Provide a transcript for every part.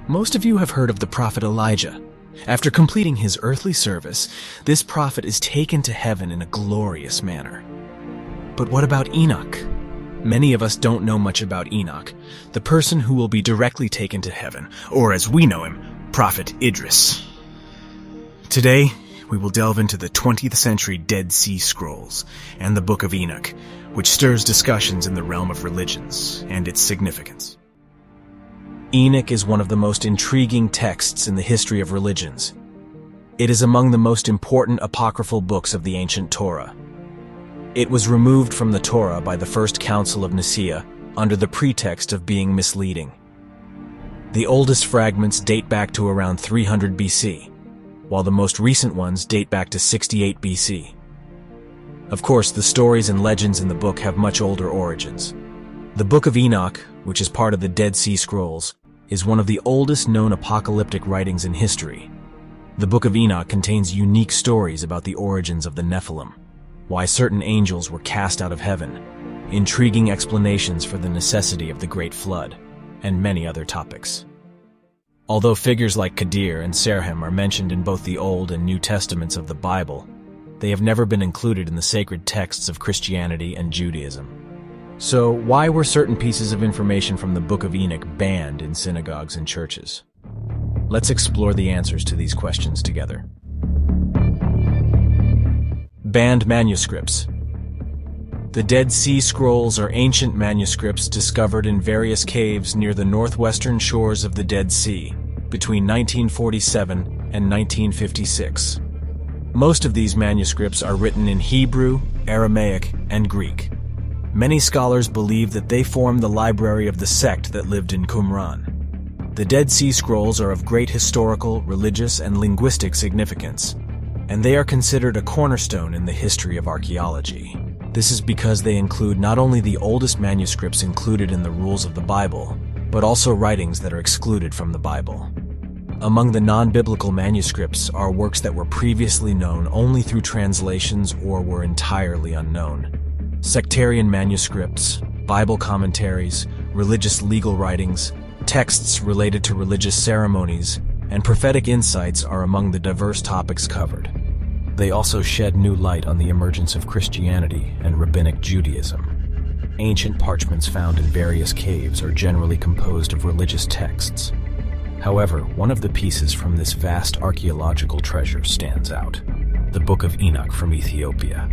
Most of you have heard of the prophet Elijah. After completing his earthly service, this prophet is taken to heaven in a glorious manner. But what about Enoch? Many of us don't know much about Enoch, the person who will be directly taken to heaven, or as we know him, Prophet Idris. Today, we will delve into the 20th century Dead Sea Scrolls and the Book of Enoch, which stirs discussions in the realm of religions and its significance. Enoch is one of the most intriguing texts in the history of religions. It is among the most important apocryphal books of the ancient Torah. It was removed from the Torah by the First Council of Nicaea under the pretext of being misleading. The oldest fragments date back to around 300 BC, while the most recent ones date back to 68 BC. Of course, the stories and legends in the book have much older origins. The Book of Enoch, which is part of the Dead Sea Scrolls, is one of the oldest known apocalyptic writings in history. The Book of Enoch contains unique stories about the origins of the Nephilim, why certain angels were cast out of heaven, intriguing explanations for the necessity of the Great Flood, and many other topics. Although figures like Kadir and Serhem are mentioned in both the Old and New Testaments of the Bible, they have never been included in the sacred texts of Christianity and Judaism. So, why were certain pieces of information from the Book of Enoch banned in synagogues and churches? Let's explore the answers to these questions together. Banned manuscripts. The Dead Sea Scrolls are ancient manuscripts discovered in various caves near the northwestern shores of the Dead Sea between 1947 and 1956. Most of these manuscripts are written in Hebrew, Aramaic, and Greek. Many scholars believe that they form the library of the sect that lived in Qumran. The Dead Sea Scrolls are of great historical, religious, and linguistic significance, and they are considered a cornerstone in the history of archaeology. This is because they include not only the oldest manuscripts included in the rules of the Bible, but also writings that are excluded from the Bible. Among the non-biblical manuscripts are works that were previously known only through translations or were entirely unknown. Sectarian manuscripts, Bible commentaries, religious legal writings, texts related to religious ceremonies, and prophetic insights are among the diverse topics covered. They also shed new light on the emergence of Christianity and Rabbinic Judaism. Ancient parchments found in various caves are generally composed of religious texts. However, one of the pieces from this vast archaeological treasure stands out: the Book of Enoch from Ethiopia.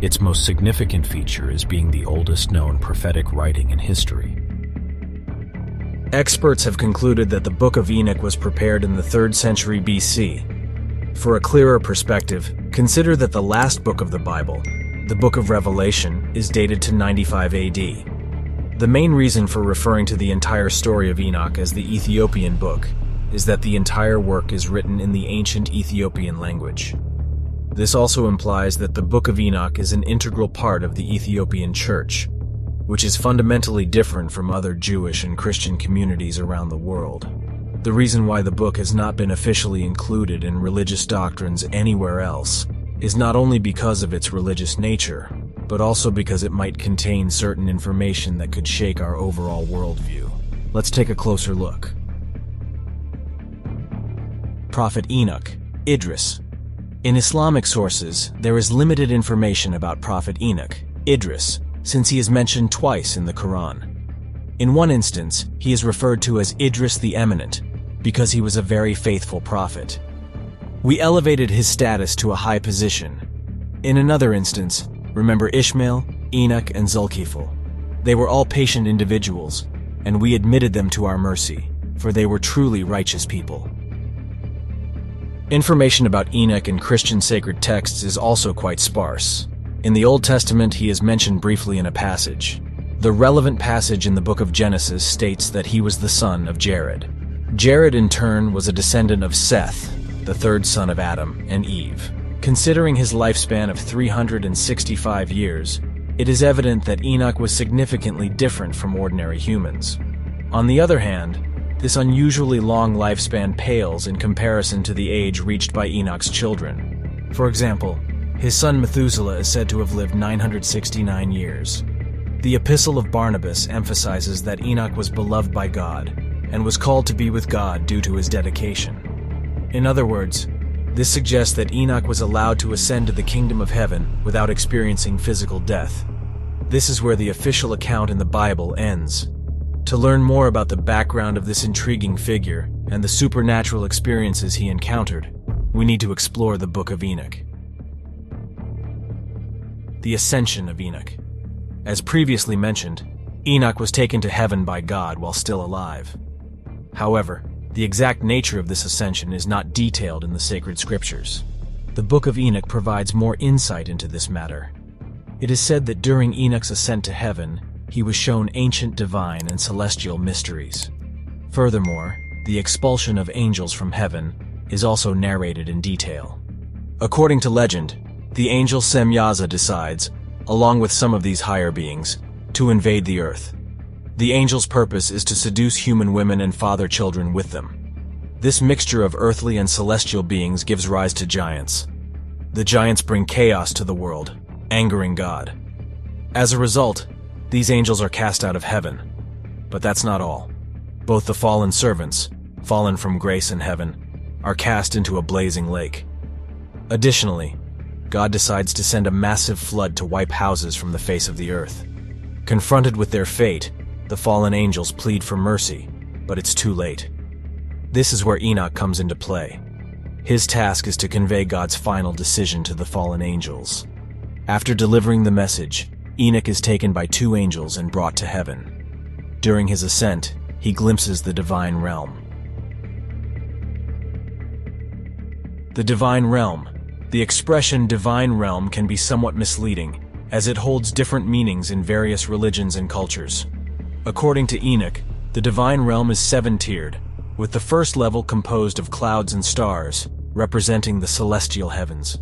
Its most significant feature is being the oldest known prophetic writing in history. Experts have concluded that the Book of Enoch was prepared in the 3rd century BC. For a clearer perspective, consider that the last book of the Bible, the Book of Revelation, is dated to 95 AD. The main reason for referring to the entire story of Enoch as the Ethiopian book is that the entire work is written in the ancient Ethiopian language. This also implies that the Book of Enoch is an integral part of the Ethiopian Church, which is fundamentally different from other Jewish and Christian communities around the world. The reason why the book has not been officially included in religious doctrines anywhere else is not only because of its religious nature, but also because it might contain certain information that could shake our overall worldview. Let's take a closer look. Prophet Enoch, Idris. In Islamic sources, there is limited information about Prophet Enoch, Idris, since he is mentioned twice in the Quran. In one instance, he is referred to as Idris the Eminent, because he was a very faithful prophet. We elevated his status to a high position. In another instance, remember Ishmael, Enoch, and Zulkifl. They were all patient individuals, and we admitted them to our mercy, for they were truly righteous people. Information about Enoch in Christian sacred texts is also quite sparse. In the Old Testament, he is mentioned briefly in a passage. The relevant passage in the book of Genesis states that he was the son of Jared. Jared, in turn, was a descendant of Seth, the 3rd son of Adam and Eve. Considering his lifespan of 365 years, it is evident that Enoch was significantly different from ordinary humans. On the other hand, this unusually long lifespan pales in comparison to the age reached by Enoch's children. For example, his son Methuselah is said to have lived 969 years. The Epistle of Barnabas emphasizes that Enoch was beloved by God and was called to be with God due to his dedication. In other words, this suggests that Enoch was allowed to ascend to the kingdom of heaven without experiencing physical death. This is where the official account in the Bible ends. To learn more about the background of this intriguing figure and the supernatural experiences he encountered, we need to explore the Book of Enoch. The Ascension of Enoch. As previously mentioned, Enoch was taken to heaven by God while still alive. However, the exact nature of this ascension is not detailed in the sacred scriptures. The Book of Enoch provides more insight into this matter. It is said that during Enoch's ascent to heaven, he was shown ancient divine and celestial mysteries. Furthermore, the expulsion of angels from heaven is also narrated in detail. According to legend, the angel Semyaza decides, along with some of these higher beings, to invade the earth. The angel's purpose is to seduce human women and father children with them. This mixture of earthly and celestial beings gives rise to giants. The giants bring chaos to the world, angering God. As a result, these angels are cast out of heaven. But that's not all. Both the fallen servants, fallen from grace in heaven, are cast into a blazing lake. Additionally, God decides to send a massive flood to wipe houses from the face of the earth. Confronted with their fate, the fallen angels plead for mercy, but it's too late. This is where Enoch comes into play. His task is to convey God's final decision to the fallen angels. After delivering the message, Enoch is taken by two angels and brought to heaven. During his ascent, he glimpses the divine realm. The divine realm. The expression divine realm can be somewhat misleading, as it holds different meanings in various religions and cultures. According to Enoch, the divine realm is seven-tiered, with the first level composed of clouds and stars, representing the celestial heavens.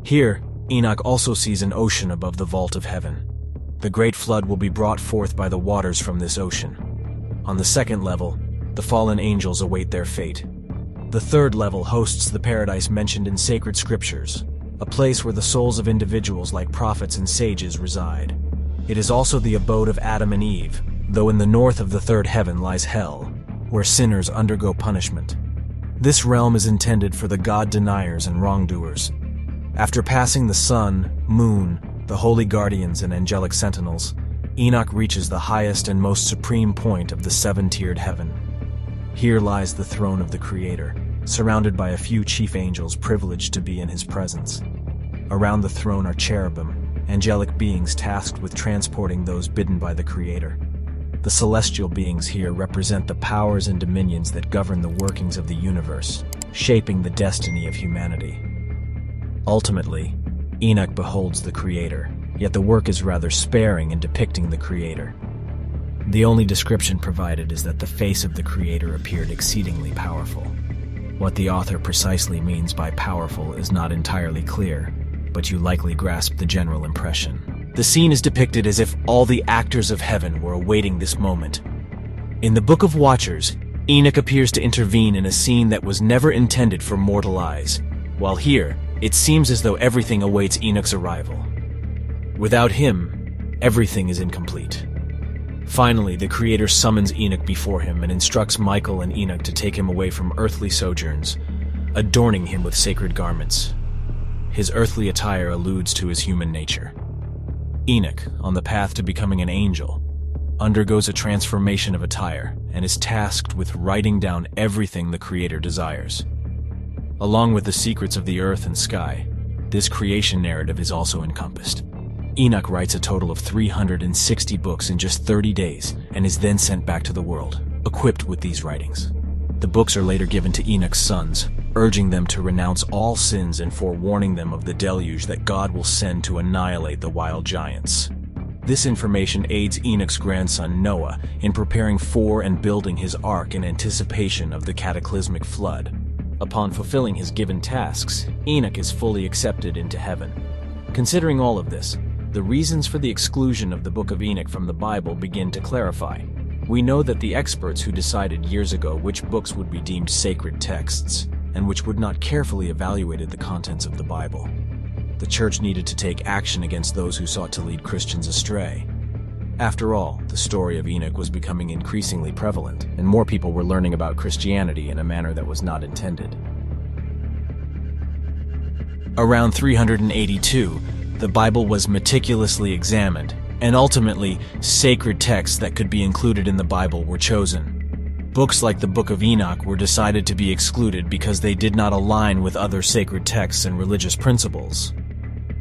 Here, Enoch also sees an ocean above the vault of heaven. The great flood will be brought forth by the waters from this ocean. On the second level, the fallen angels await their fate. The third level hosts the paradise mentioned in sacred scriptures, a place where the souls of individuals like prophets and sages reside. It is also the abode of Adam and Eve, though in the north of the third heaven lies hell, where sinners undergo punishment. This realm is intended for the God deniers and wrongdoers. After passing the sun, moon, the holy guardians and angelic sentinels, Enoch reaches the highest and most supreme point of the seven-tiered heaven. Here lies the throne of the Creator, surrounded by a few chief angels privileged to be in his presence. Around the throne are cherubim, angelic beings tasked with transporting those bidden by the Creator. The celestial beings here represent the powers and dominions that govern the workings of the universe, shaping the destiny of humanity. Ultimately, Enoch beholds the Creator, yet the work is rather sparing in depicting the Creator. The only description provided is that the face of the Creator appeared exceedingly powerful. What the author precisely means by powerful is not entirely clear, but you likely grasp the general impression. The scene is depicted as if all the actors of heaven were awaiting this moment. In the Book of Watchers, Enoch appears to intervene in a scene that was never intended for mortal eyes, while here, it seems as though everything awaits Enoch's arrival. Without him, everything is incomplete. Finally, the Creator summons Enoch before him and instructs Michael and Enoch to take him away from earthly sojourns, adorning him with sacred garments. His earthly attire alludes to his human nature. Enoch, on the path to becoming an angel, undergoes a transformation of attire and is tasked with writing down everything the Creator desires. Along with the secrets of the earth and sky, this creation narrative is also encompassed. Enoch writes a total of 360 books in just 30 days and is then sent back to the world, equipped with these writings. The books are later given to Enoch's sons, urging them to renounce all sins and forewarning them of the deluge that God will send to annihilate the wild giants. This information aids Enoch's grandson Noah in preparing for and building his ark in anticipation of the cataclysmic flood. Upon fulfilling his given tasks, Enoch is fully accepted into heaven. Considering all of this, the reasons for the exclusion of the Book of Enoch from the Bible begin to clarify. We know that the experts who decided years ago which books would be deemed sacred texts and which would not carefully evaluated the contents of the Bible. The church needed to take action against those who sought to lead Christians astray. After all, the story of Enoch was becoming increasingly prevalent, and more people were learning about Christianity in a manner that was not intended. Around 382, the Bible was meticulously examined, and ultimately, sacred texts that could be included in the Bible were chosen. Books like the Book of Enoch were decided to be excluded because they did not align with other sacred texts and religious principles.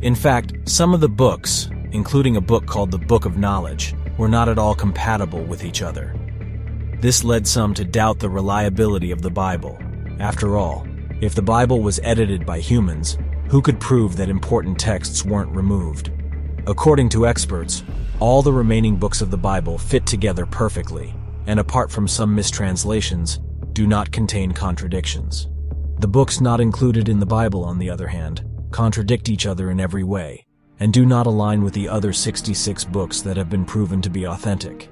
In fact, some of the books, including a book called the Book of Knowledge, were not at all compatible with each other. This led some to doubt the reliability of the Bible. After all, if the Bible was edited by humans, who could prove that important texts weren't removed? According to experts, all the remaining books of the Bible fit together perfectly, and apart from some mistranslations, do not contain contradictions. The books not included in the Bible, on the other hand, contradict each other in every way, and do not align with the other 66 books that have been proven to be authentic.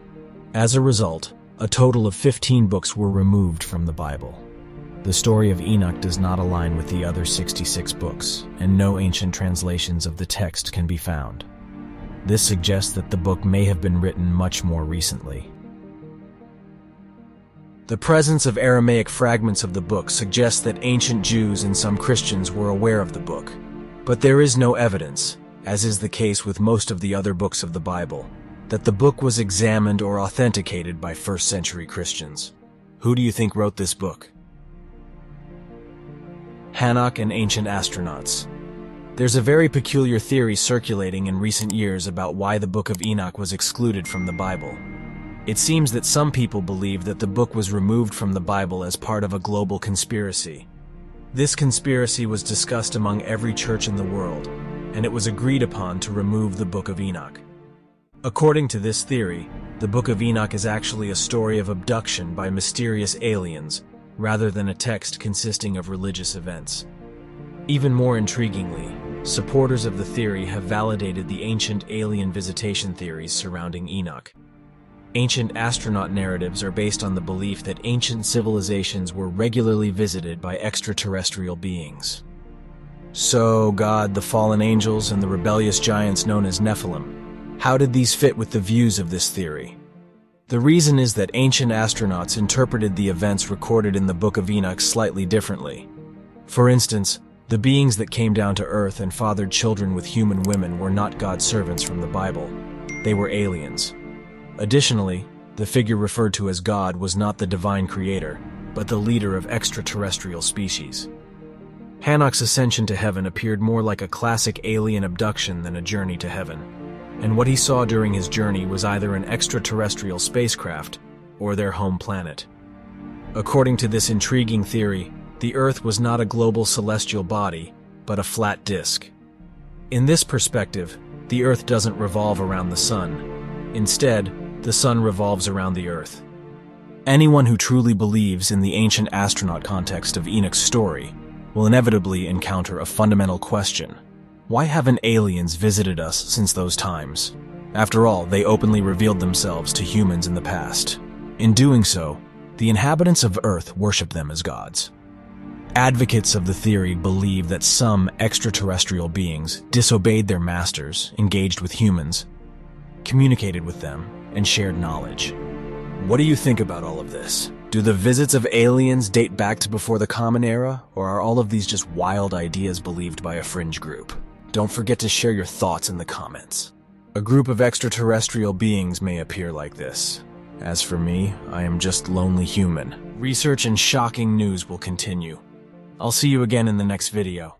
As a result, a total of 15 books were removed from the Bible. The story of Enoch does not align with the other 66 books, and no ancient translations of the text can be found. This suggests that the book may have been written much more recently. The presence of Aramaic fragments of the book suggests that ancient Jews and some Christians were aware of the book, but there is no evidence, as is the case with most of the other books of the Bible, that the book was examined or authenticated by first-century Christians. Who do you think wrote this book? Hanok and Ancient Astronauts. There's a very peculiar theory circulating in recent years about why the Book of Enoch was excluded from the Bible. It seems that some people believe that the book was removed from the Bible as part of a global conspiracy. This conspiracy was discussed among every church in the world, and it was agreed upon to remove the Book of Enoch. According to this theory, the Book of Enoch is actually a story of abduction by mysterious aliens, rather than a text consisting of religious events. Even more intriguingly, supporters of the theory have validated the ancient alien visitation theories surrounding Enoch. Ancient astronaut narratives are based on the belief that ancient civilizations were regularly visited by extraterrestrial beings. So, God, the fallen angels, and the rebellious giants known as Nephilim. How did these fit with the views of this theory? The reason is that ancient astronauts interpreted the events recorded in the Book of Enoch slightly differently. For instance, the beings that came down to Earth and fathered children with human women were not God's servants from the Bible. They were aliens. Additionally, the figure referred to as God was not the divine creator, but the leader of extraterrestrial species. Hanok's ascension to heaven appeared more like a classic alien abduction than a journey to heaven, and what he saw during his journey was either an extraterrestrial spacecraft or their home planet. According to this intriguing theory, the Earth was not a global celestial body, but a flat disk. In this perspective, the Earth doesn't revolve around the Sun. Instead, the Sun revolves around the Earth. Anyone who truly believes in the ancient astronaut context of Enoch's story will inevitably encounter a fundamental question. Why haven't aliens visited us since those times? After all, they openly revealed themselves to humans in the past. In doing so, the inhabitants of Earth worship them as gods. Advocates of the theory believe that some extraterrestrial beings disobeyed their masters, engaged with humans, communicated with them, and shared knowledge. What do you think about all of this? Do the visits of aliens date back to before the Common Era, or are all of these just wild ideas believed by a fringe group? Don't forget to share your thoughts in the comments. A group of extraterrestrial beings may appear like this. As for me, I am just lonely human. Research and shocking news will continue. I'll see you again in the next video.